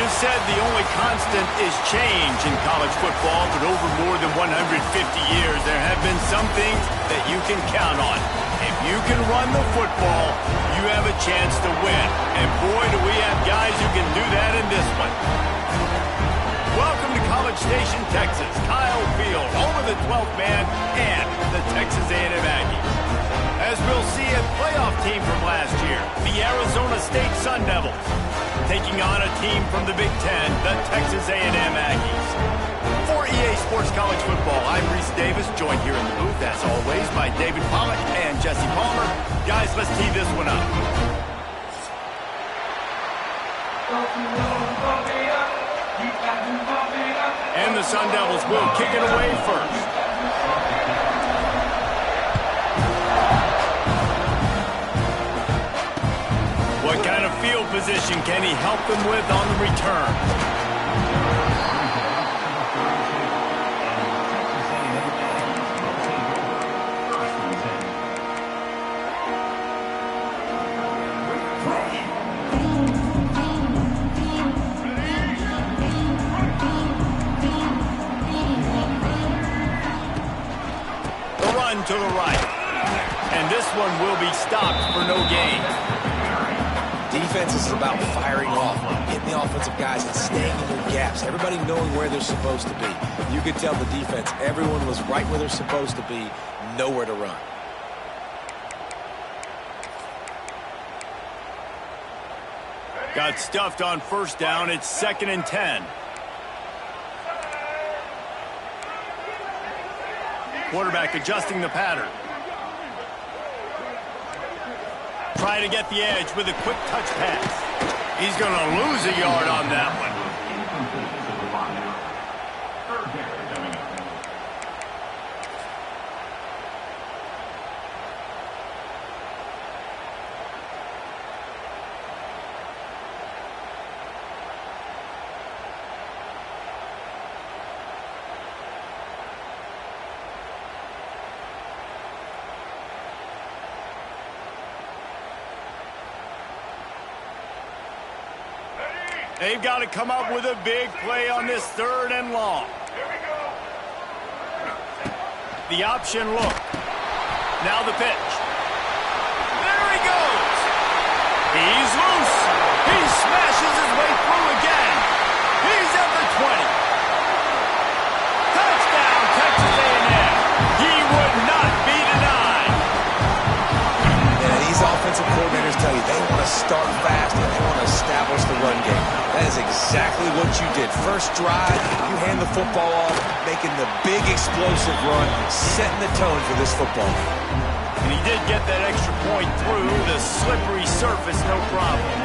been said the only constant is change in college football, but over more than 150 years, there have been some things that you can count on. If you can run the football, you have a chance to win. And boy, do we have guys who can do that in this one. Welcome to College Station, Texas. Kyle Field, home of the 12th man and the Texas A&M Aggies. As we'll see, a playoff team from last year, the Arizona State Sun Devils, taking on a team from the Big Ten, the Texas A&M Aggies. For EA Sports College Football, I'm Reese Davis, joined here in the booth, as always, by David Pollack and Jesse Palmer. Guys, let's tee this one up. And the Sun Devils will kick it away first. What kind of field position can he help them with on the return? The run to the right. And this one will be stopped for no gain. Defense is about firing off, getting the offensive guys and staying in their gaps, everybody knowing where they're supposed to be. You could tell the defense, everyone was right where they're supposed to be, nowhere to run. Got stuffed on first down. It's 2nd and 10. Quarterback adjusting the pattern. Try to get the edge with a quick touch pass. He's going to lose a yard on that one. They've got to come up with a big play on this 3rd and long. The option look. Now the pitch. There he goes. He's loose. He smashes his way through again. He's at the 20. Touchdown, Texas A&M. He would not be denied. And these offensive coordinators tell you they want to start fast and they want to establish the run game. That is exactly what you did. First drive, you hand the football off, making the big explosive run, setting the tone for this football game. And he did get that extra point through the slippery surface, no problem.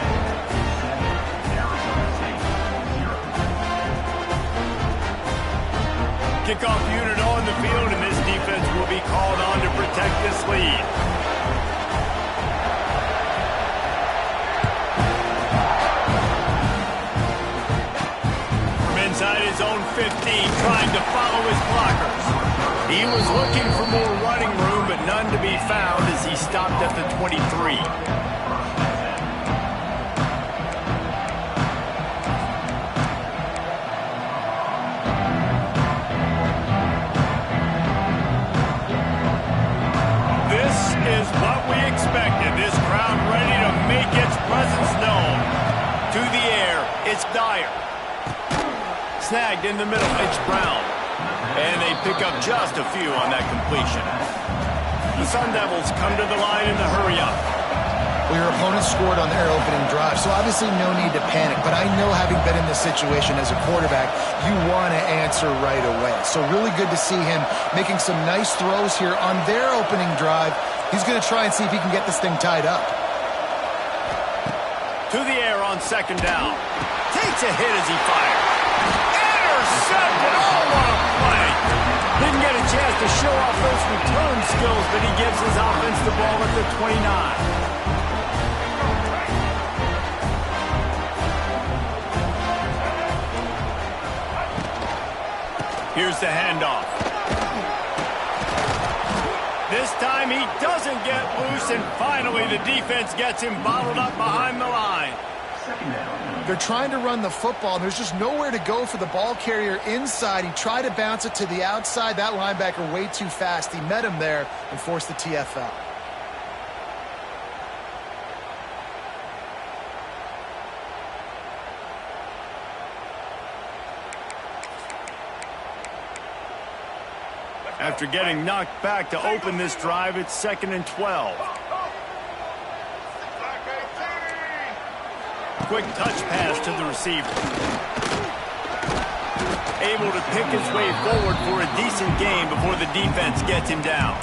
Kickoff unit on the field, and this defense will be called on to protect this lead. Inside his own 15, trying to follow his blockers. He was looking for more running room, but none to be found as he stopped at the 23. This is what we expected. This crowd ready to make its presence known. To the air, it's Dyer. Snagged in the middle, it's Brown. And they pick up just a few on that completion. The Sun Devils come to the line in the hurry-up. Well, your opponent scored on their opening drive, so obviously no need to panic. But I know, having been in this situation as a quarterback, you want to answer right away. So really good to see him making some nice throws here on their opening drive. He's going to try and see if he can get this thing tied up. To the air on 2nd down. Takes a hit as he fires. Intercepted! Oh, what a play! Didn't get a chance to show off those return skills, but he gives his offense the ball at the 29. Here's the handoff. This time he doesn't get loose, and finally the defense gets him bottled up behind the line. They're trying to run the football, and there's just nowhere to go for the ball carrier inside. He tried to bounce it to the outside. That linebacker way too fast. He met him there and forced the TFL. After getting knocked back to open this drive, it's 2nd and 12. Quick touch pass to the receiver. Able to pick his way forward for a decent gain before the defense gets him down.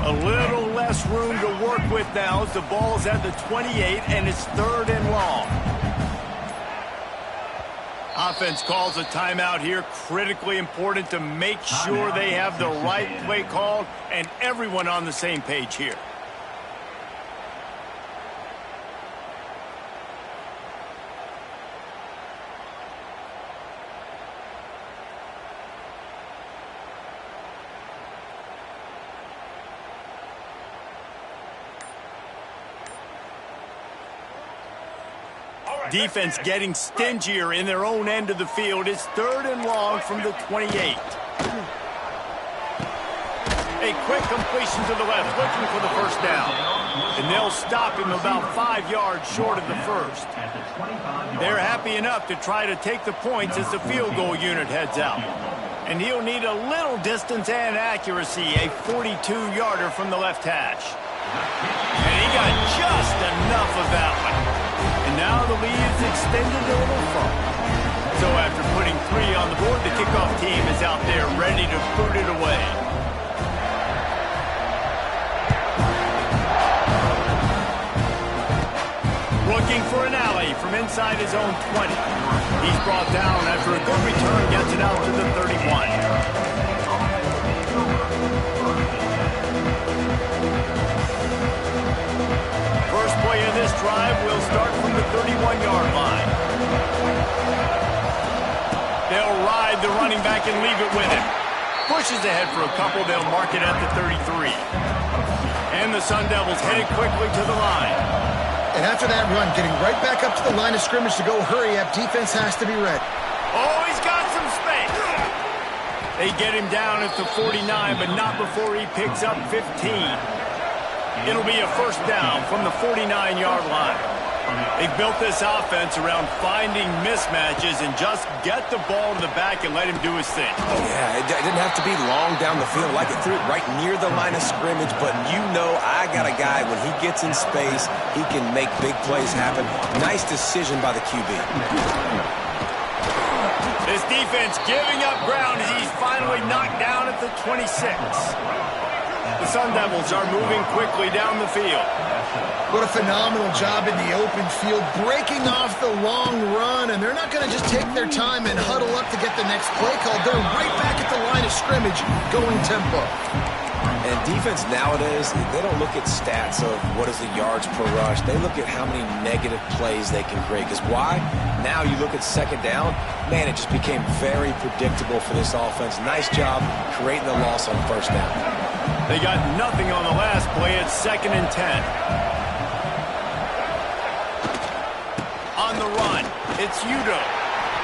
A little less room to work with now as the ball's at the 28 and it's 3rd and long. Offense calls a timeout here. Critically important to make sure they have the right play called and everyone on the same page here. Defense getting stingier in their own end of the field. It's 3rd and long from the 28. A quick completion to the left, looking for the first down. And they'll stop him about 5 yards short of the first. They're happy enough to try to take the points as the field goal unit heads out. And he'll need a little distance and accuracy, a 42-yarder from the left hash. And he got just enough of that one. And now the lead is extended a little further. So after putting 3 on the board, the kickoff team is out there ready to boot it away. Looking for an alley from inside his own 20. He's brought down after a good return, gets it out to the 31. First play of this drive will start from the 31-yard line. They'll ride the running back and leave it with him. Pushes ahead for a couple. They'll mark it at the 33. And the Sun Devils headed quickly to the line. And after that run, getting right back up to the line of scrimmage to go hurry up, defense has to be ready. Oh, he's got some space. They get him down at the 49, but not before he picks up 15. It'll be a first down from the 49-yard line. They've built this offense around finding mismatches and just get the ball to the back and let him do his thing. Yeah, it didn't have to be long down the field. Like it threw it right near the line of scrimmage, but you know I got a guy, when he gets in space, he can make big plays happen. Nice decision by the QB. This defense giving up ground as he's finally knocked down at the 26. The Sun Devils are moving quickly down the field. What a phenomenal job in the open field, breaking off the long run, and they're not going to just take their time and huddle up to get the next play called. They're right back at the line of scrimmage, going tempo. And defense nowadays, they don't look at stats of what is the yards per rush. They look at how many negative plays they can create. Because why? Now you look at second down, man, it just became very predictable for this offense. Nice job creating the loss on first down. They got nothing on the last play. It's 2nd and 10. On the run, it's Udo.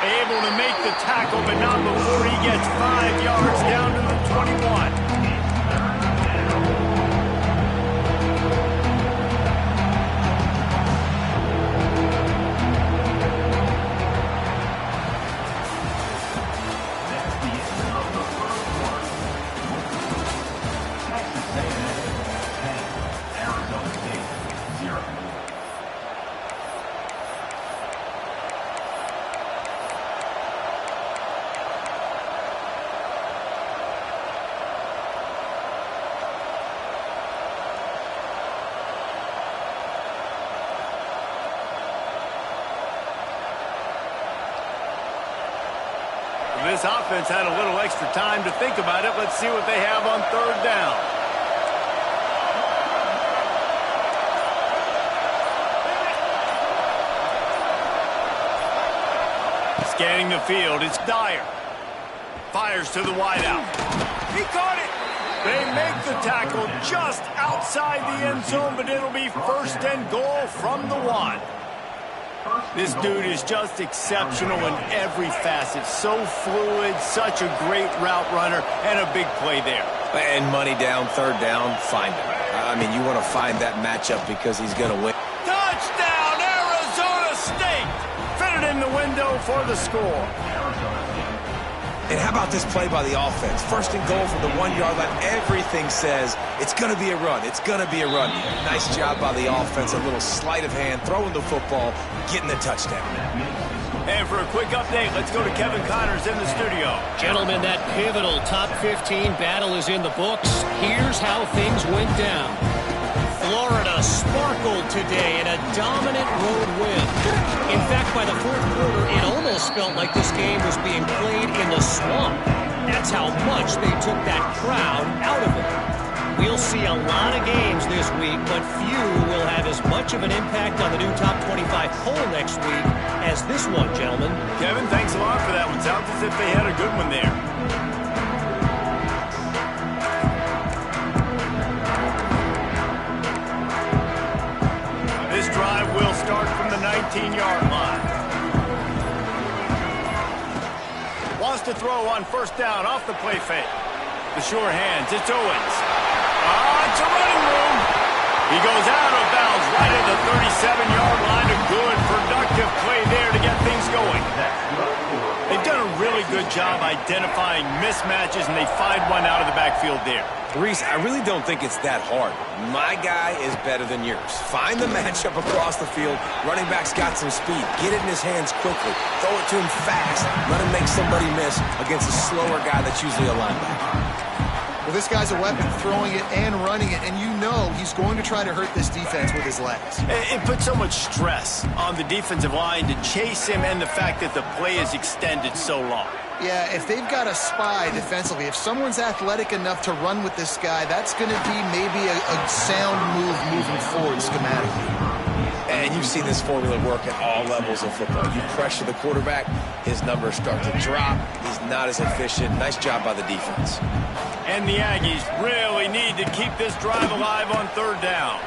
Able to make the tackle, but not before he gets 5 yards down to the 21. offense had a little extra time to think about it. Let's see what they have on third down. Scanning the field, it's Dyer. Fires to the wideout. He caught it. They make the tackle just outside the end zone, but it'll be first and goal from the 1. This dude is just exceptional in every facet. So fluid, such a great route runner, and a big play there. And money down, third down, find him. I mean, you want to find that matchup because he's going to win. Touchdown, Arizona State! Fitted in the window for the score. And how about this play by the offense? First and goal from the 1-yard line. Everything says it's going to be a run. It's going to be a run. Nice job by the offense. A little sleight of hand, throwing the football, getting the touchdown. And for a quick update, let's go to Kevin Connors in the studio. Gentlemen, that pivotal top 15 battle is in the books. Here's how things went down. Florida sparkled today in a dominant road win. In fact, by the fourth quarter, it almost felt like this game was being played in the swamp. That's how much they took that crowd out of it. We'll see a lot of games this week, but few will have as much of an impact on the new top 25 poll next week as this one, gentlemen. Kevin, thanks a lot for that one. Sounds as if they had a good one there. This drive will start from the 19-yard line. Wants to throw on first down off the play fake. The sure hands, it's Owens. It's a running room. He goes out of bounds right at the 37-yard line. A good, productive play there to get things going. They've done a really good job identifying mismatches, and they find one out of the backfield there. Reese, I really don't think it's that hard. My guy is better than yours. Find the matchup across the field. Running back's got some speed. Get it in his hands quickly. Throw it to him fast. Let him make somebody miss against a slower guy that's usually a linebacker. Well, this guy's a weapon, throwing it and running it, and you know he's going to try to hurt this defense with his legs. It puts so much stress on the defensive line to chase him, and the fact that the play is extended so long. Yeah, if they've got a spy defensively, if someone's athletic enough to run with this guy, that's going to be maybe a sound move moving forward schematically. And you've seen this formula work at all levels of football. You pressure the quarterback, his numbers start to drop. He's not as efficient. Nice job by the defense. And the Aggies really need to keep this drive alive on third down.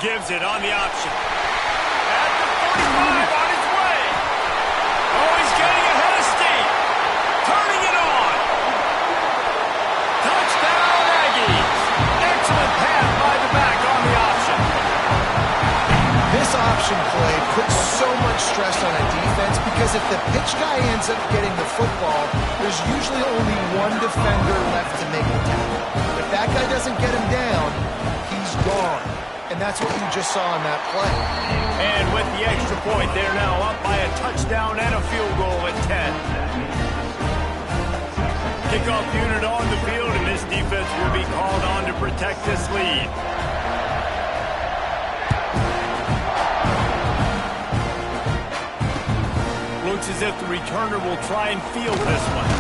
Gives it on the option. At the 45 on his way. Oh, he's getting ahead of steam. Turning it on. Touchdown, Aggies. Excellent pass by the back on the option. This option play puts so much stress on a defense because if the pitch guy ends up getting the football, there's usually only one defender left to make the tackle. If that guy doesn't get him down, he's gone. And that's what you just saw in that play. And with the extra point, they're now up by a touchdown and a field goal at 10. Kickoff unit on the field, and this defense will be called on to protect this lead. Looks as if the returner will try and field this one.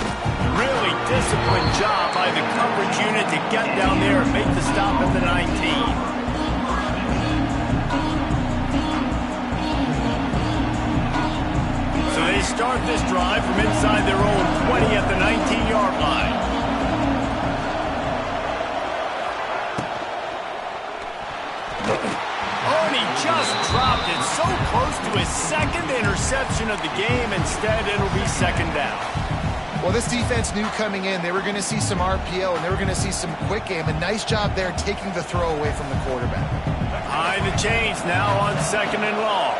Really disciplined job by the coverage unit to get down there and make the stop at the 19. So they start this drive from inside their own 20 at the 19-yard line. Oh, and he just dropped it so close to his second interception of the game. Instead, it'll be second down. Well, this defense knew coming in they were going to see some RPO and they were going to see some quick game. A nice job there taking the throw away from the quarterback. High the chains now on second and long.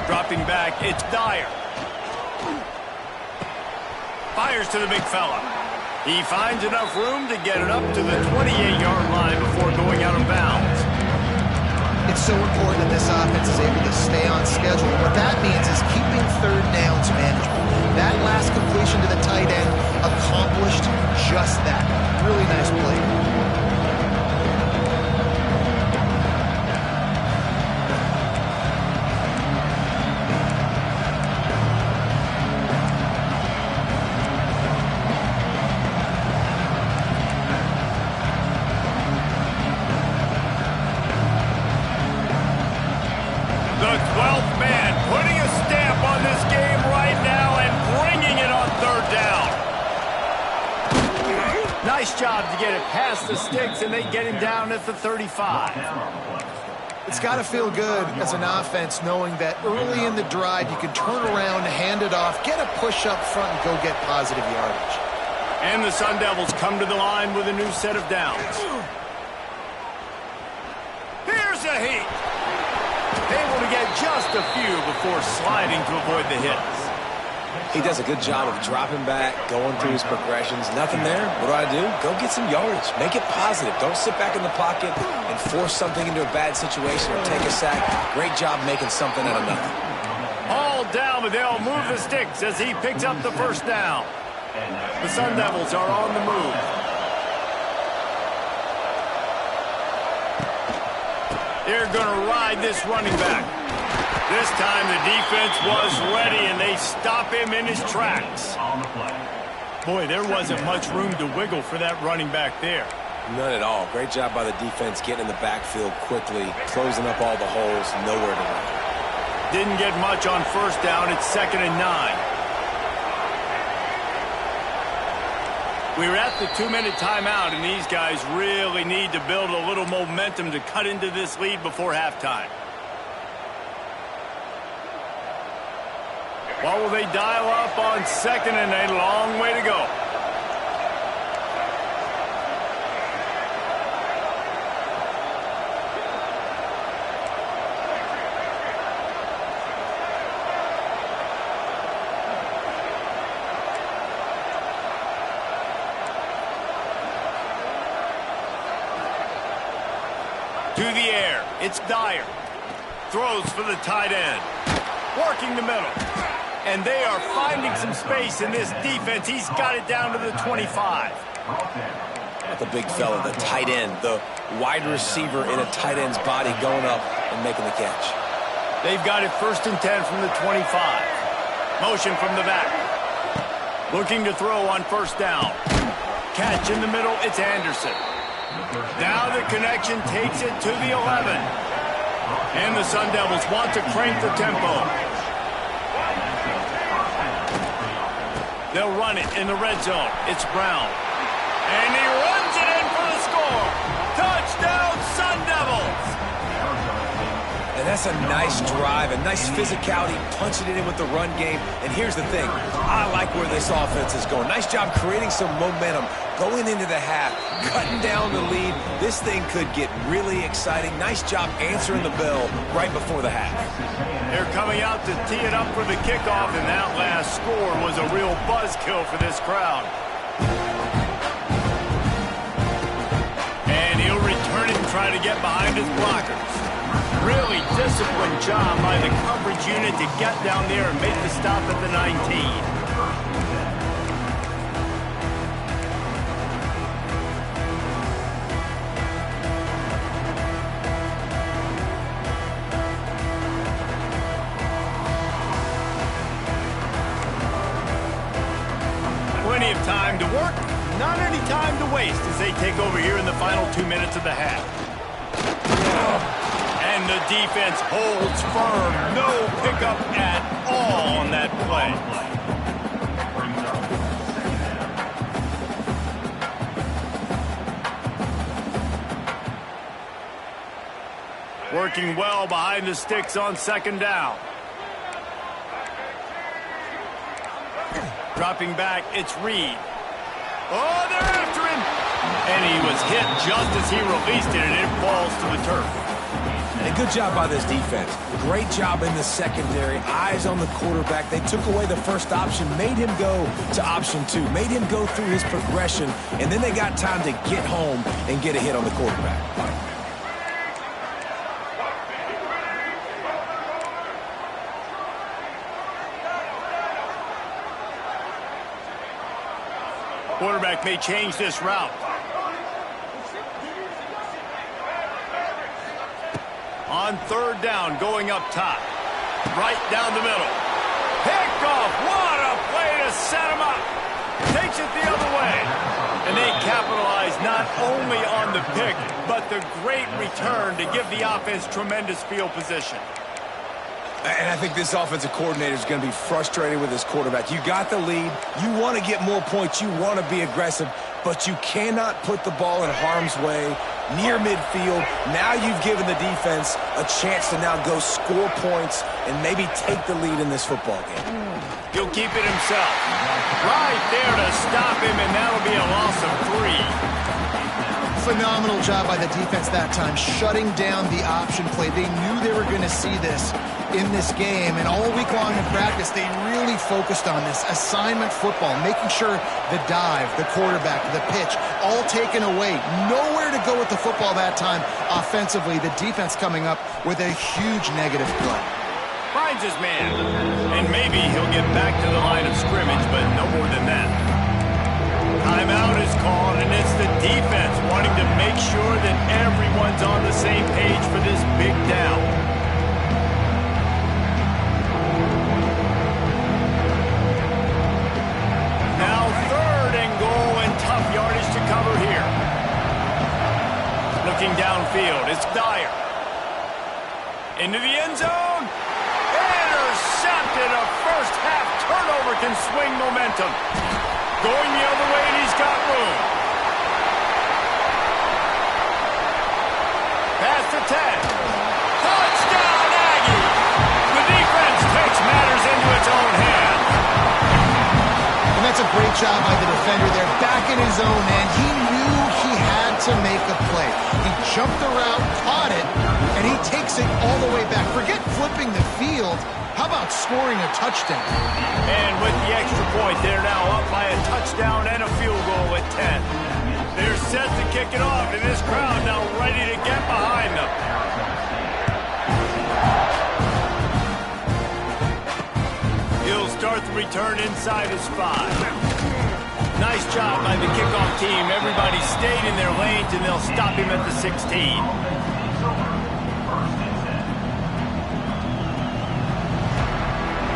Dropping back, it's Dyer. Fires to the big fella. He finds enough room to get it up to the 28-yard line before going out of bounds. It's so important that this offense is able to stay on schedule. What that means is keeping third downs manageable. That last completion to the tight end accomplished just that. Really nice play. Nice job to get it past the sticks, and they get him down at the 35. It's got to feel good as an offense knowing that early in the drive you can turn around, hand it off, get a push up front, and go get positive yardage. And the Sun Devils come to the line with a new set of downs. Here's a heat. Able to get just a few before sliding to avoid the hits. He does a good job of dropping back, going through his progressions. Nothing there. What do? Go get some yardage. Make it positive. Don't sit back in the pocket and force something into a bad situation or take a sack. Great job making something out of nothing. All down, but they'll move the sticks as he picks up the first down. The Sun Devils are on the move. They're going to ride this running back. This time the defense was ready, and they stop him in his tracks. Boy, there wasn't much room to wiggle for that running back there. None at all. Great job by the defense getting in the backfield quickly, closing up all the holes, nowhere to run. Didn't get much on first down. It's 2nd and 9. We're at the 2-minute timeout, and these guys really need to build a little momentum to cut into this lead before halftime. What will they dial up on 2nd and a long way to go? To the air, it's Dyer. Throws for the tight end. Working the middle. And they are finding some space in this defense. He's got it down to the 25. The big fella, the tight end, the wide receiver in a tight end's body going up and making the catch. They've got it 1st and 10 from the 25. Motion from the back. Looking to throw on first down. Catch in the middle, it's Anderson. Now the connection takes it to the 11. And the Sun Devils want to crank the tempo. They'll run it in the red zone. It's Brown. And he runs it in for the score. Touchdown, Sun Devils! And that's a nice drive, a nice physicality, punching it in with the run game. And here's the thing. I like where this offense is going. Nice job creating some momentum, going into the half, cutting down the lead. This thing could get really exciting. Nice job answering the bell right before the half. They're coming out to tee it up for the kickoff, and that last score was a real buzzkill for this crowd. And he'll return it and try to get behind his blockers. Really disciplined job by the coverage unit to get down there and make the stop at the 19. Plenty of time to work, not any time to waste as they take over here in the final 2 minutes of the half. And the defense holds firm. No pickup at all on that play. Working well behind the sticks on 2nd down. Dropping back, it's Reed. Oh, they're after him! And he was hit just as he released it, and it falls to the turf. And good job by this defense. Great job in the secondary. Eyes on the quarterback. They took away the first option, made him go to option 2, made him go through his progression, and then they got time to get home and get a hit on the quarterback. Quarterback may change this route. On 3rd down, going up top. Right down the middle. Picked off. What a play to set him up. Takes it the other way. And they capitalize not only on the pick, but the great return to give the offense tremendous field position. And I think this offensive coordinator is going to be frustrated with his quarterback. You got the lead. You want to get more points. You want to be aggressive, but you cannot put the ball in harm's way near midfield. Now you've given the defense a chance to now go score points and maybe take the lead in this football game. He'll keep it himself. Right there to stop him, and that'll be a loss of 3. Phenomenal job by the defense that time, shutting down the option play. They knew they were going to see this in this game, and all week long in practice, they really focused on this assignment football, making sure the dive, the quarterback, the pitch, all taken away. Nowhere to go with the football that time offensively. The defense coming up with a huge negative play. Finds his man, and maybe he'll get back to the line of scrimmage, but no more than that. Timeout is called, and it's the defense wanting to make sure that everyone's on the same page for this big down. Now 3rd and goal, and tough yardage to cover here. Looking downfield, it's Dyer. Into the end zone. Intercepted. A first half turnover can swing momentum. Going the other way, and he's got room. Pass to 10. Touchdown, Aggie! The defense takes matters into its own hands. And that's a great job by the defender there, back in his own end. He knew he had to make a play. He jumped the route, caught it, and he takes it all the way back. Forget flipping the field. How about scoring a touchdown? And with the extra point, they're now up by a touchdown and a field goal at 10. They're set to kick it off, and this crowd now ready to get behind them. He'll start the return inside his 5. Nice job by the kickoff team. Everybody stayed in their lanes, and they'll stop him at the 16.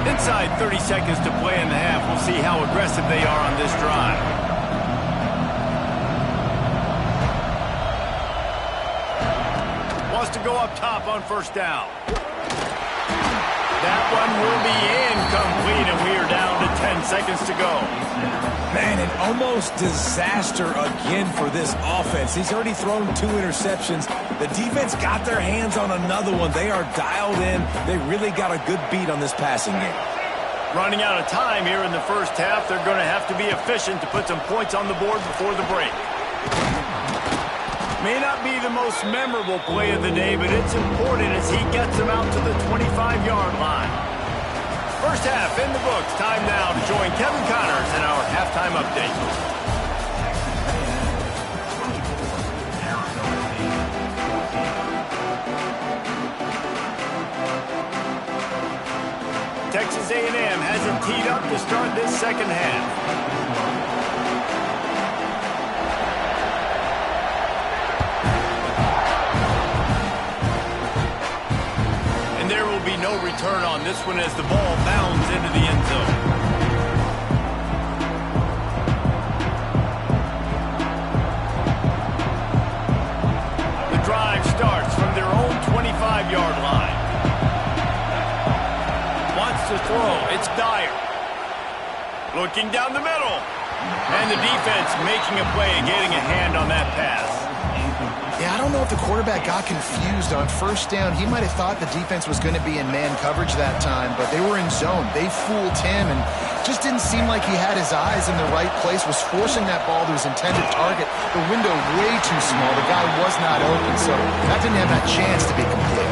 Inside 30 seconds to play in the half. We'll see how aggressive they are on this drive. Wants to go up top on 1st down. That one will be incomplete, and we are down to 10 seconds to go. Man, an almost disaster again for this offense. He's already thrown 2 interceptions. The defense got their hands on another one. They are dialed in. They really got a good beat on this passing game. Running out of time here in the first half. They're going to have to be efficient to put some points on the board before the break. May not be the most memorable play of the day, but it's important as he gets them out to the 25-yard line. First half in the books. Time now to join Kevin Connors in our halftime update. Texas A&M has it teed up to start this second half. There will be no return on this one as the ball bounds into the end zone. The drive starts from their own 25-yard line. Wants to throw. It's Dyer. Looking down the middle. And the defense making a play and getting a hand on that pass. Yeah, I don't know if the quarterback got confused on 1st down. He might have thought the defense was going to be in man coverage that time, but they were in zone. They fooled him and just didn't seem like he had his eyes in the right place, was forcing that ball to his intended target. The window way too small. The guy was not open, so that didn't have that chance to be complete.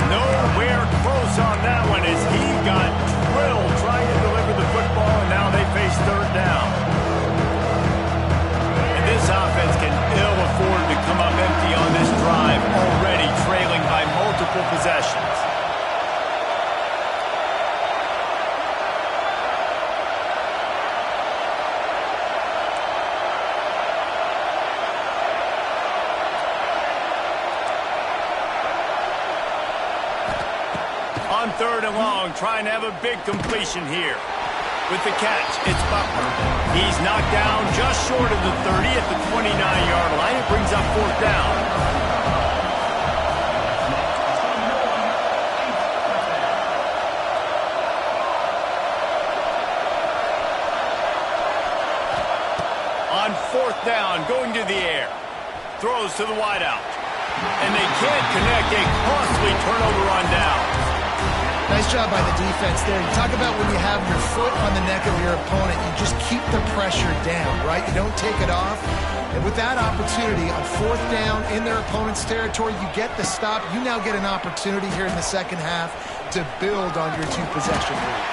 Nowhere close on that one as he got drilled trying to deliver the football, and now they face 3rd down. This offense can ill afford to come up empty on this drive, already trailing by multiple possessions. On 3rd and long, trying to have a big completion here. With the catch, it's Butler. He's knocked down just short of the 30 at the 29-yard line. It brings up 4th down. on 4th down, going to the air. Throws to the wideout. And they can't connect a costly turnover on down. Nice job by the defense there. You talk about when you have your foot on the neck of your opponent, you just keep the pressure down, right? You don't take it off. And with that opportunity on 4th down in their opponent's territory, you get the stop. You now get an opportunity here in the second half to build on your two-possession lead.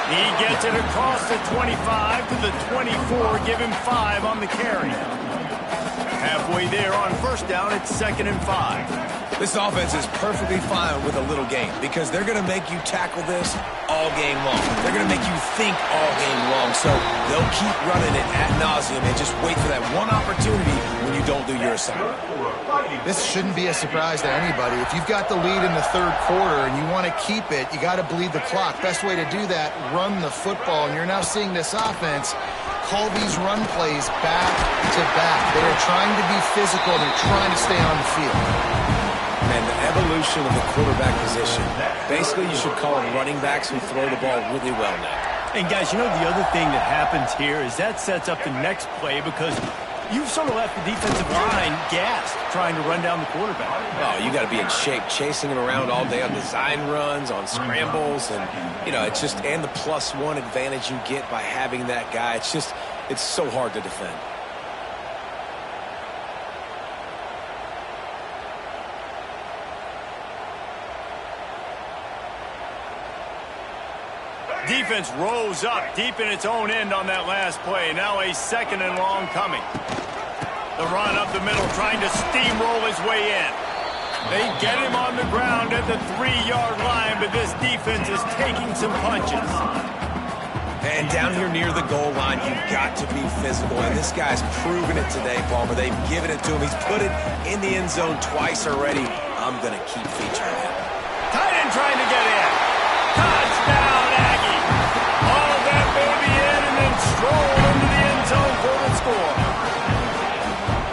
He gets it across the 25 to the 24. Give him 5 on the carry. Halfway there on 1st down, it's 2nd and 5. This offense is perfectly fine with a little game because they're going to make you tackle this all game long. They're going to make you think all game long. So they'll keep running it ad nauseum and just wait for that one opportunity when you don't do your assignment. This shouldn't be a surprise to anybody. If you've got the lead in the 3rd quarter and you want to keep it, you got to bleed the clock. Best way to do that, run the football. And you're now seeing this offense call these run plays back to back. They are trying to be physical. They're trying to stay on the field. And the evolution of the quarterback position. Basically, you should call them running backs who throw the ball really well now. And guys, you know the other thing that happens here is that sets up the next play because you've sort of left the defensive line gassed trying to run down the quarterback. Oh, you got to be in shape, chasing him around all day on design runs, on scrambles, and, you know, it's just, and the +1 advantage you get by having that guy. It's so hard to defend. Defense rose up deep in its own end on that last play. Now a 2nd and long coming. The run up the middle, trying to steamroll his way in. They get him on the ground at the 3-yard line, but this defense is taking some punches. And down here near the goal line, you've got to be physical. And this guy's proven it today, Palmer. They've given it to him. He's put it in the end zone twice already. I'm going to keep featuring him. Tight end trying to get in. Touchdown, Aggie. All that baby in and then stroll into the end zone for the score.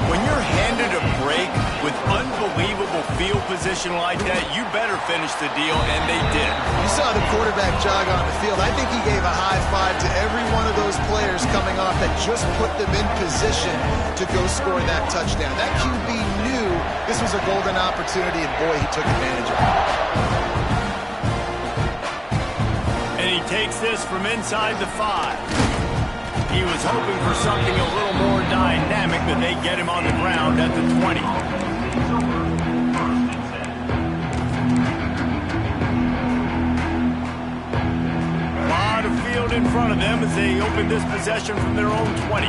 When you're handed a break with unbelievable field position like that, you better finish the deal, and they did. You saw the quarterback jog on the field. I think he gave a high five to every one of those players coming off that just put them in position to go score that touchdown. That QB knew this was a golden opportunity, and boy, he took advantage of it. And he takes this from inside the 5. He was hoping for something a little more dynamic, but they get him on the ground at the 20. A lot of field in front of them as they open this possession from their own 20.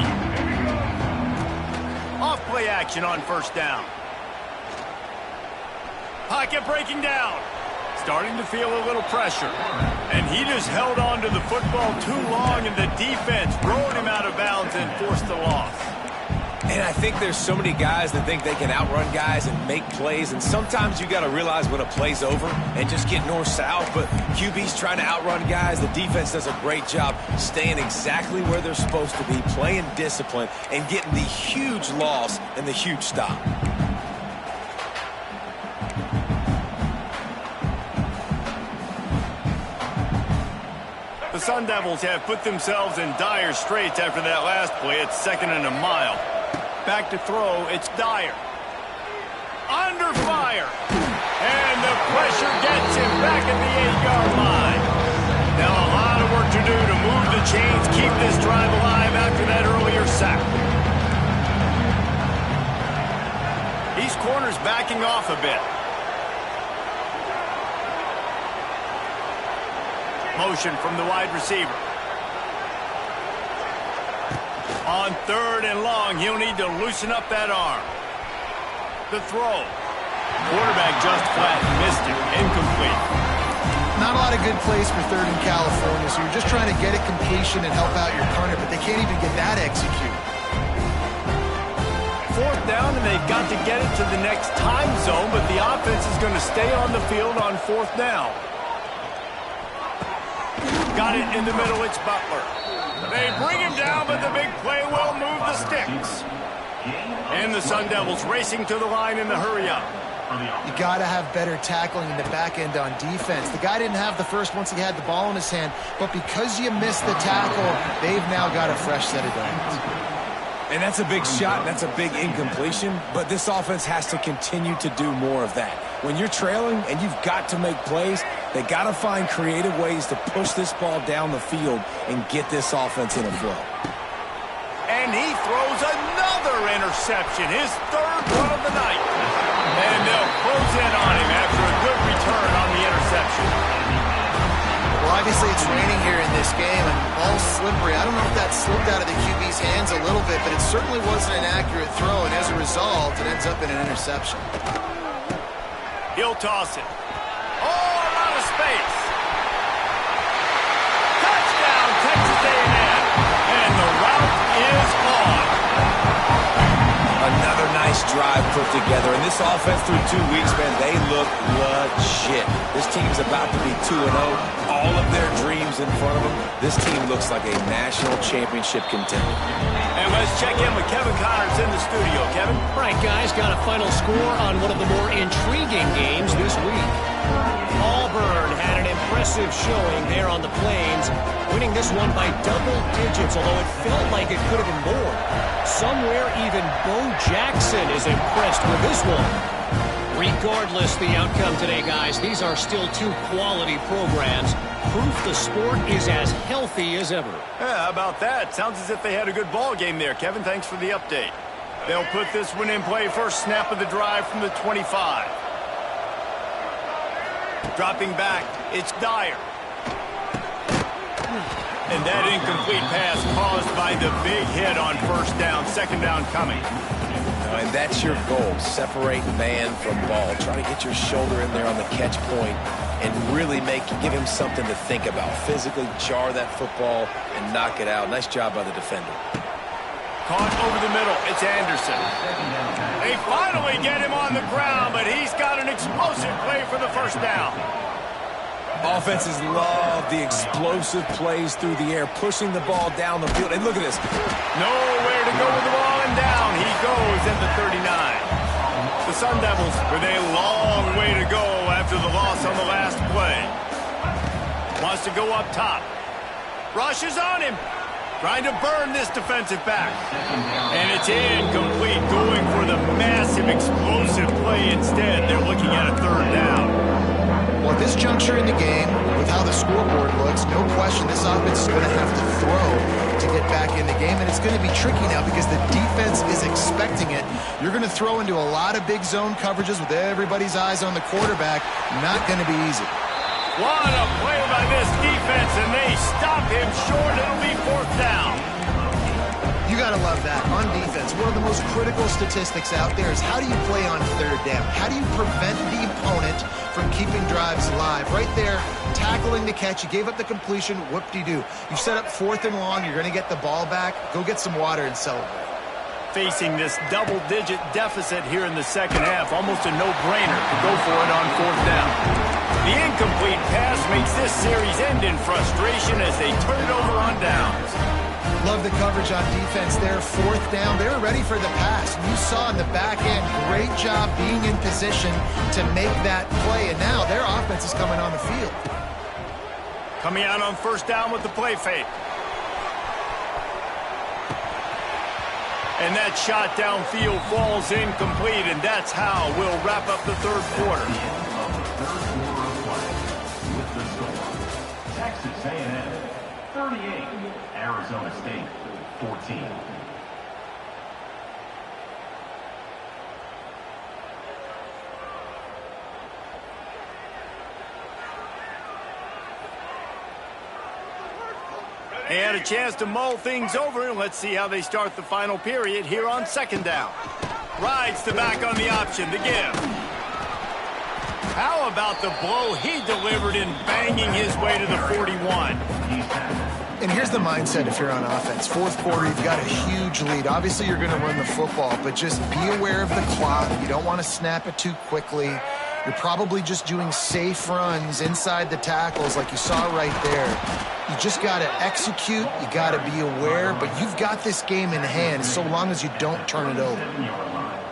Off play action on 1st down. Pocket breaking down. Starting to feel a little pressure. And he just held on to the football too long, and the defense rode him out of bounds and forced the loss. And I think there's so many guys that think they can outrun guys and make plays, and sometimes you got to realize when a play's over and just get north-south, but QB's trying to outrun guys. The defense does a great job staying exactly where they're supposed to be, playing discipline, and getting the huge loss and the huge stop. The Sun Devils have put themselves in dire straits after that last play. It's 2nd and a mile. Back to throw, it's Dyer. Under fire. And the pressure gets him back at the 8-yard line. Now a lot of work to do to move the chains, keep this drive alive after that earlier sack. These corners backing off a bit. Motion from the wide receiver. On 3rd and long, he'll need to loosen up that arm. The throw. Quarterback just flat missed it. Incomplete. Not a lot of good plays for 3rd in California, so you're just trying to get a completion and help out your punter, but they can't even get that executed. 4th down, and they've got to get it to the next time zone, but the offense is going to stay on the field on 4th down. Got it in the middle, it's Butler. They bring him down, but the big play will move the sticks. And the Sun Devils racing to the line in the hurry up. You got to have better tackling in the back end on defense. The guy didn't have the first once he had the ball in his hand, but because you missed the tackle, they've now got a fresh set of downs. And that's a big shot, and that's a big incompletion, but this offense has to continue to do more of that. When you're trailing and you've got to make plays, they got to find creative ways to push this ball down the field and get this offense in a flow. And he throws another interception, his third one of the night. And they'll close in on him after a good return on the interception. Well, obviously it's raining here in this game, and ball's slippery. I don't know if that slipped out of the QB's hands a little bit, but it certainly wasn't an accurate throw, and as a result, it ends up in an interception. He'll toss it. All out of space. Touchdown, Texas A&M. And the route is on. Another nice drive put together. And this offense through 2 weeks, man, they look legit. This team's about to be 2-0. All of their dreams in front of them. This team looks like a national championship contender. And let's check in with Kevin Connors in the studio. Kevin? All right, guys, got a final score on one of the more intriguing games this week. Auburn had an impressive showing there on the Plains, winning this one by double digits, although it felt like it could have been more. Somewhere even Bo Jackson is impressed with this one. Regardless the outcome today, guys, these are still two quality programs. Proof the sport is as healthy as ever. Yeah, how about that? Sounds as if they had a good ball game there. Kevin, thanks for the update. They'll put this one in play first snap of the drive from the 25. Dropping back, it's Dyer. And that incomplete pass caused by the big hit on first down, second down coming. And that's your goal, separate man from ball. Try to get your shoulder in there on the catch point and really give him something to think about. Physically jar that football and knock it out. Nice job by the defender. Caught over the middle, it's Anderson. They finally get him on the ground, but he's got an explosive play for the first down. Offenses love the explosive plays through the air, pushing the ball down the field. And look at this. Nowhere to go with the ball, and down he goes at the 39. The Sun Devils with a long way to go after the loss on the last play. Wants to go up top. Rush is on him. Trying to burn this defensive back. And it's incomplete, going for the massive explosive play instead. They're looking at a third down. Well, at this juncture in the game, with how the scoreboard looks, no question this offense is going to have to throw to get back in the game, and it's going to be tricky now because the defense is expecting it. You're going to throw into a lot of big zone coverages with everybody's eyes on the quarterback. Not going to be easy. What a play by this defense, and they stop him short. It'll be fourth down. You got to love that. On defense, one of the most critical statistics out there is how do you play on third down? How do you prevent the opponent from keeping drives alive? Right there, tackling the catch. You gave up the completion. Whoop-de-doo. You set up fourth and long. You're going to get the ball back. Go get some water and celebrate. Facing this double-digit deficit here in the second half, almost a no-brainer to go for it on fourth down. The incomplete pass makes this series end in frustration as they turn it over on downs. Love the coverage on defense there. Fourth down, they were ready for the pass. You saw in the back end, great job being in position to make that play, and now their offense is coming on the field. Coming out on first down with the play fake. And that shot downfield falls incomplete, and that's how we'll wrap up the third quarter. Texas A&M 38, Arizona State 14. They had a chance to mull things over, and let's see how they start the final period here on second down. Rides the back on the option, the give. How about the blow he delivered in banging his way to the 41? And here's the mindset if you're on offense. Fourth quarter, you've got a huge lead. Obviously, you're going to run the football, but just be aware of the clock. You don't want to snap it too quickly. You're probably just doing safe runs inside the tackles like you saw right there. You just got to execute. You got to be aware, but you've got this game in hand so long as you don't turn it over.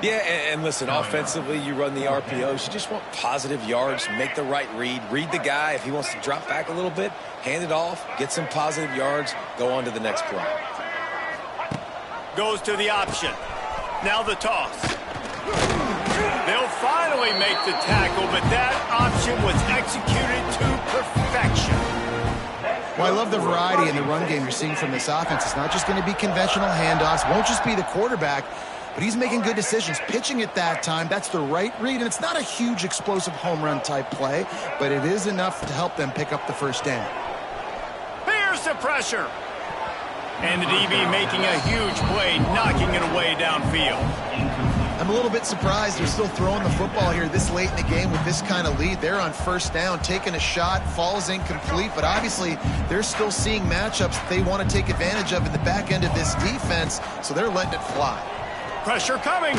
Yeah, and listen, offensively, you run the RPOs. You just want positive yards, make the right read. Read the guy. If he wants to drop back a little bit, hand it off, get some positive yards, go on to the next play. Goes to the option. Now the toss. They'll finally make the tackle, but that option was executed to perfection. Well, I love the variety in the run game you're seeing from this offense. It's not just going to be conventional handoffs. Won't just be the quarterback, but he's making good decisions. Pitching at that time, that's the right read, and it's not a huge explosive home run type play, but it is enough to help them pick up the first down. Here's the pressure. And the DB making a huge play, knocking it away downfield. I'm a little bit surprised they're still throwing the football here this late in the game with this kind of lead. They're on first down, taking a shot, falls incomplete, but obviously they're still seeing matchups that they want to take advantage of in the back end of this defense, so they're letting it fly. Pressure coming,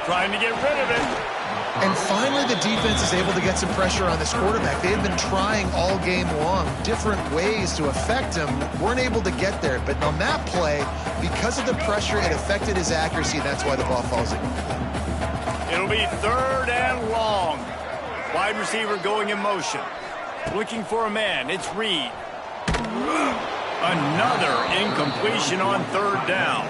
trying to get rid of it. And finally the defense is able to get some pressure on this quarterback. They had been trying all game long different ways to affect him, weren't able to get there. But on that play, because of the pressure, it affected his accuracy, and that's why the ball falls in. It'll be 3rd and long. Wide receiver going in motion. Looking for a man, it's Reed. Another incompletion on 3rd down.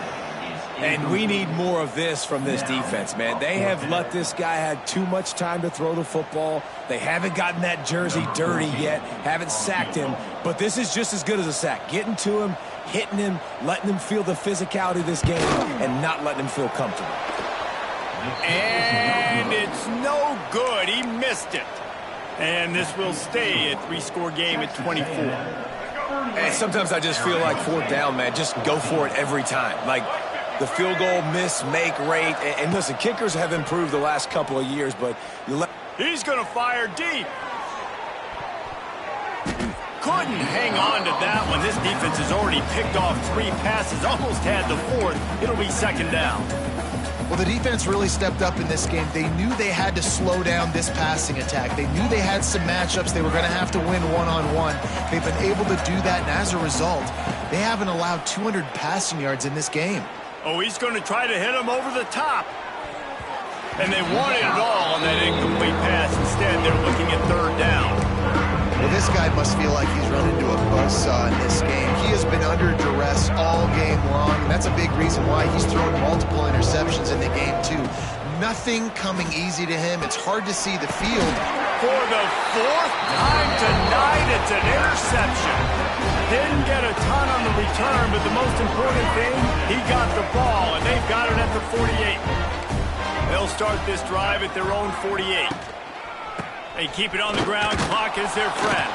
And we need more of this from this defense, man. They have let this guy have too much time to throw the football. They haven't gotten that jersey dirty yet, haven't sacked him. But this is just as good as a sack. Getting to him, hitting him, letting him feel the physicality of this game, and not letting him feel comfortable. And it's no good. He missed it. And this will stay a 3-score game at 24. And sometimes I just feel like 4th down, man. Just go for it every time. Like, the field goal miss-make rate. And listen, kickers have improved the last couple of years, but he's going to fire deep. Couldn't hang on to that one. This defense has already picked off 3 passes, almost had the 4th. It'll be 2nd down. Well, the defense really stepped up in this game. They knew they had to slow down this passing attack. They knew they had some matchups they were going to have to win one-on-one. They've been able to do that, and as a result, they haven't allowed 200 passing yards in this game. Oh, he's going to try to hit him over the top. And they wanted it all on that incomplete pass. Instead, they're looking at 3rd down. Well, this guy must feel like he's run into a buzzsaw in this game. He has been under duress all game long, and that's a big reason why he's thrown multiple interceptions in the game, too. Nothing coming easy to him. It's hard to see the field. For the 4th time tonight, it's an interception. Didn't get a ton on the return, but the most important thing, he got the ball, and they've got it at the 48. They'll start this drive at their own 48. They keep it on the ground. Clock is their friend.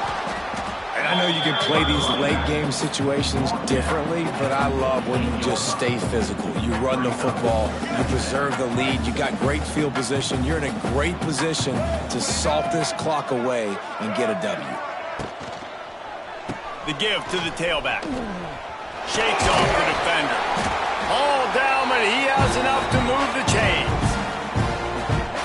And I know you can play these late-game situations differently, but I love when you just stay physical. You run the football, you preserve the lead, you got great field position. You're in a great position to salt this clock away and get a W. The give to the tailback. Shakes off the defender. All down, but he has enough to move the chains.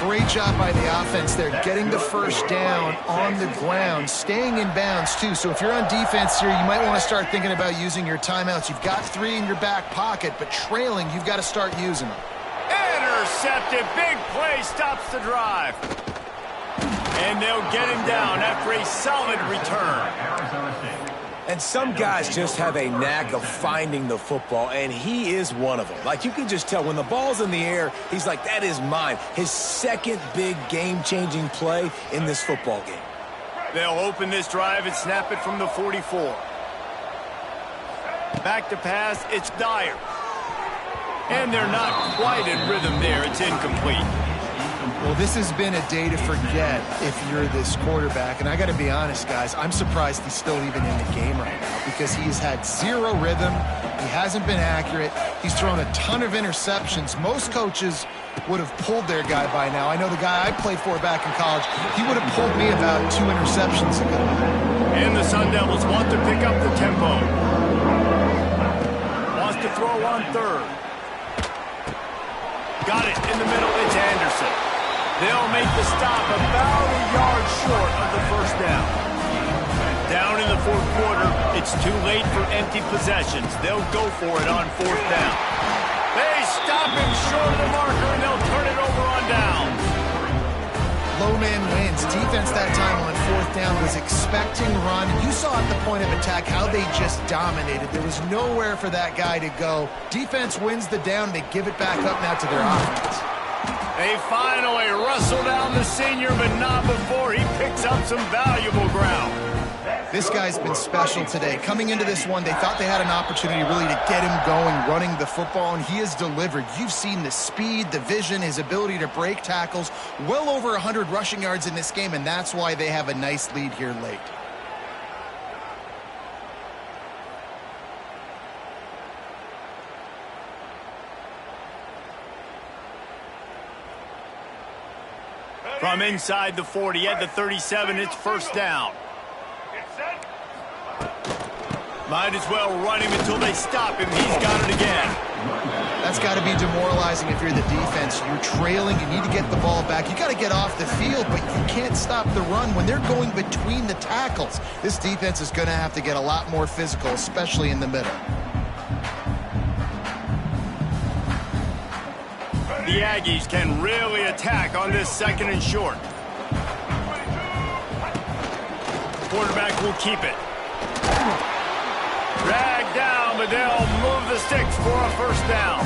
Great job by the offense there, getting the first down on the ground, staying in bounds, too. So if you're on defense here, you might want to start thinking about using your timeouts. You've got 3 in your back pocket, but trailing, you've got to start using them. Intercepted. Big play stops the drive. And they'll get him down after a solid return. And some guys just have a knack of finding the football, and he is one of them. Like, you can just tell when the ball's in the air, he's like, that is mine. His second big game-changing play in this football game. They'll open this drive and snap it from the 44. Back to pass, it's Dyer. And they're not quite in rhythm there. It's incomplete. Well, this has been a day to forget if you're this quarterback. And I got to be honest, guys, I'm surprised he's still even in the game right now because he's had 0 rhythm. He hasn't been accurate. He's thrown a ton of interceptions. Most coaches would have pulled their guy by now. I know the guy I played for back in college, he would have pulled me about 2 interceptions ago. And the Sun Devils want to pick up the tempo. Wants to throw on 3rd. Got it in the middle. It's Anderson. They'll make the stop about a yard short of the first down. Down in the 4th quarter, it's too late for empty possessions. They'll go for it on 4th down. They stop him short of the marker, and they'll turn it over on downs. Low man wins. Defense that time on fourth down was expecting run. You saw at the point of attack how they just dominated. There was nowhere for that guy to go. Defense wins the down. They give it back up now to their offense. They finally wrestle down the senior, but not before he picks up some valuable ground. This guy's been special today. Coming into this one, they thought they had an opportunity really to get him going, running the football, and he has delivered. You've seen the speed, the vision, his ability to break tackles. Well over 100 rushing yards in this game, and that's why they have a nice lead here late. From inside the 40 at the 37, it's first down. Might as well run him until they stop him. He's got it again. That's got to be demoralizing if you're the defense. You're trailing. You need to get the ball back. You got to get off the field, but you can't stop the run when they're going between the tackles. This defense is going to have to get a lot more physical, especially in the middle. The Aggies can really attack on this second and short. Quarterback will keep it. Dragged down, but they'll move the sticks for a first down.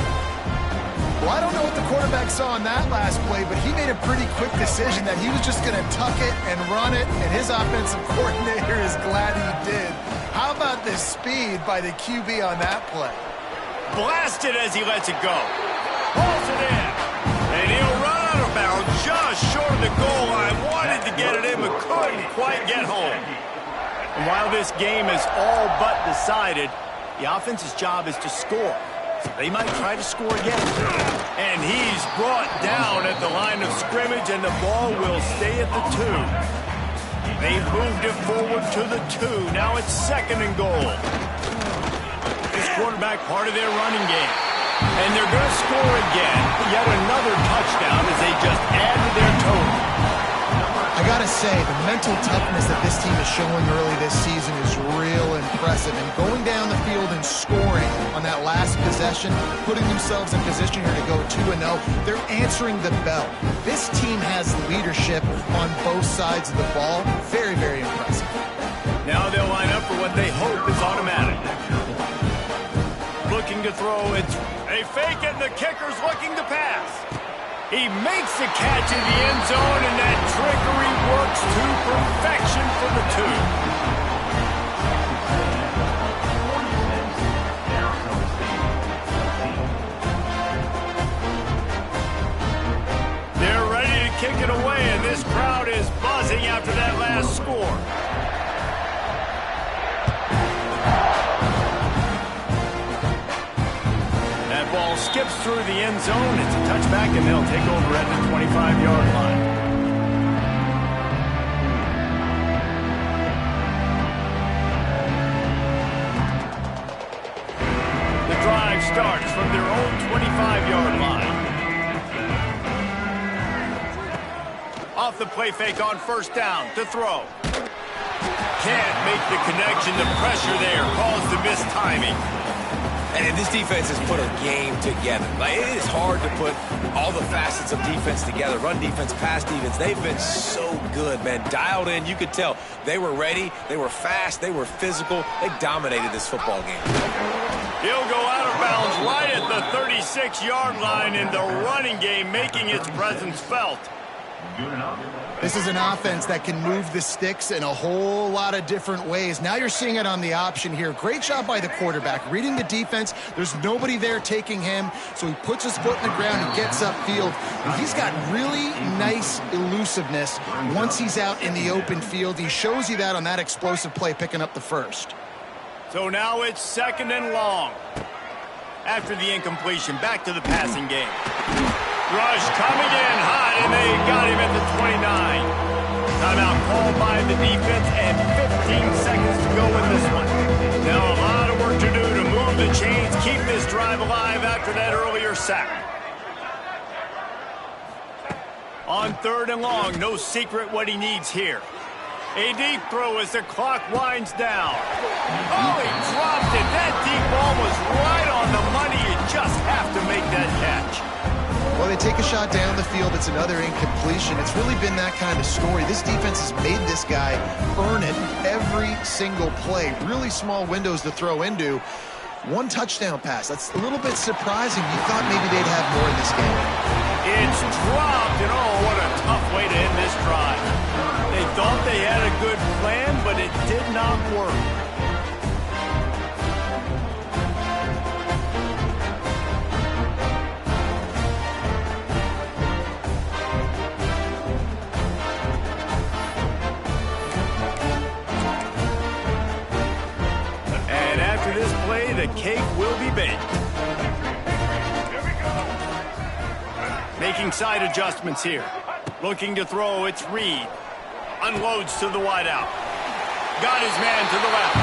Well, I don't know what the quarterback saw on that last play, but he made a pretty quick decision that he was just going to tuck it and run it, and his offensive coordinator is glad he did. How about the speed by the QB on that play? Blasted as he lets it go. Pulls it in. And he'll run out of bounds just short of the goal line. Wanted to get it in, but couldn't quite get home. And while this game is all but decided, the offense's job is to score. So they might try to score again. And he's brought down at the line of scrimmage, and the ball will stay at the 2. They've moved it forward to the 2. Now it's second and goal. This quarterback part of their running game. And they're going to score again. Yet another touchdown as they just add to their total. I got to say, the mental toughness that this team is showing early this season is real impressive. And going down the field and scoring on that last possession, putting themselves in position here to go 2-0, they're answering the bell. This team has leadership on both sides of the ball. Very, very impressive. Now they'll line up for what they hope is automatic. Looking to throw, it's a fake, and the kicker's looking to pass. He makes the catch in the end zone, and that trickery works to perfection for the 2. They're ready to kick it away, and this crowd is buzzing after that last score. Ball skips through the end zone. It's a touchback, and they'll take over at the 25-yard line. The drive starts from their own 25-yard line. Off the play fake on first down to throw. Can't make the connection. The pressure there caused the missed timing. And this defense has put a game together. Like, it is hard to put all the facets of defense together. Run defense, pass defense. They've been so good, man. Dialed in. You could tell they were ready. They were fast. They were physical. They dominated this football game. He'll go out of bounds right at the 36-yard line in the running game, making its presence felt. This is an offense that can move the sticks in a whole lot of different ways. Now you're seeing it on the option here. Great job by the quarterback. Reading the defense, there's nobody there taking him, so he puts his foot in the ground, he gets upfield. And he's got really nice elusiveness once he's out in the open field. He shows you that on that explosive play, picking up the first. So now it's second and long. After the incompletion, back to the passing game. Rush coming in hot, and they got him at the 29. Timeout called by the defense, and 15 seconds to go in this one. Now a lot of work to do to move the chains, keep this drive alive after that earlier sack. On third and long, no secret what he needs here. A deep throw as the clock winds down. Oh, he dropped it. That deep ball was right on the money. You just have to make that catch. Well, they take a shot down the field. It's another incompletion. It's really been that kind of story. This defense has made this guy earn it every single play. Really small windows to throw into. One touchdown pass. That's a little bit surprising. You thought maybe they'd have more in this game. It's dropped, and oh, what a tough way to end this drive. They thought they had a good plan, but it did not work. And after this play, the cake will be baked. Making side adjustments here. Looking to throw, it's Reed. Unloads to the wideout. Got his man to the left.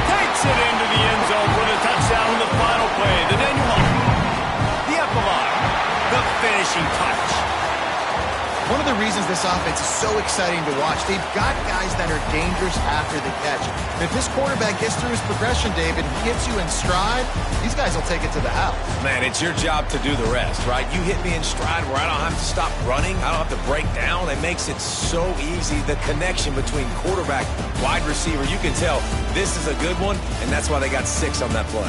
Takes it into the end zone for the touchdown in the final play. The denouement. The epilogue. The finishing touch. One of the reasons this offense is so exciting to watch, they've got guys that are dangerous after the catch. And if this quarterback gets through his progression, David, he hits you in stride, these guys will take it to the house. Man, it's your job to do the rest, right? You hit me in stride where I don't have to stop running. I don't have to break down. It makes it so easy. The connection between quarterback, wide receiver, you can tell this is a good one, and that's why they got 6 on that play.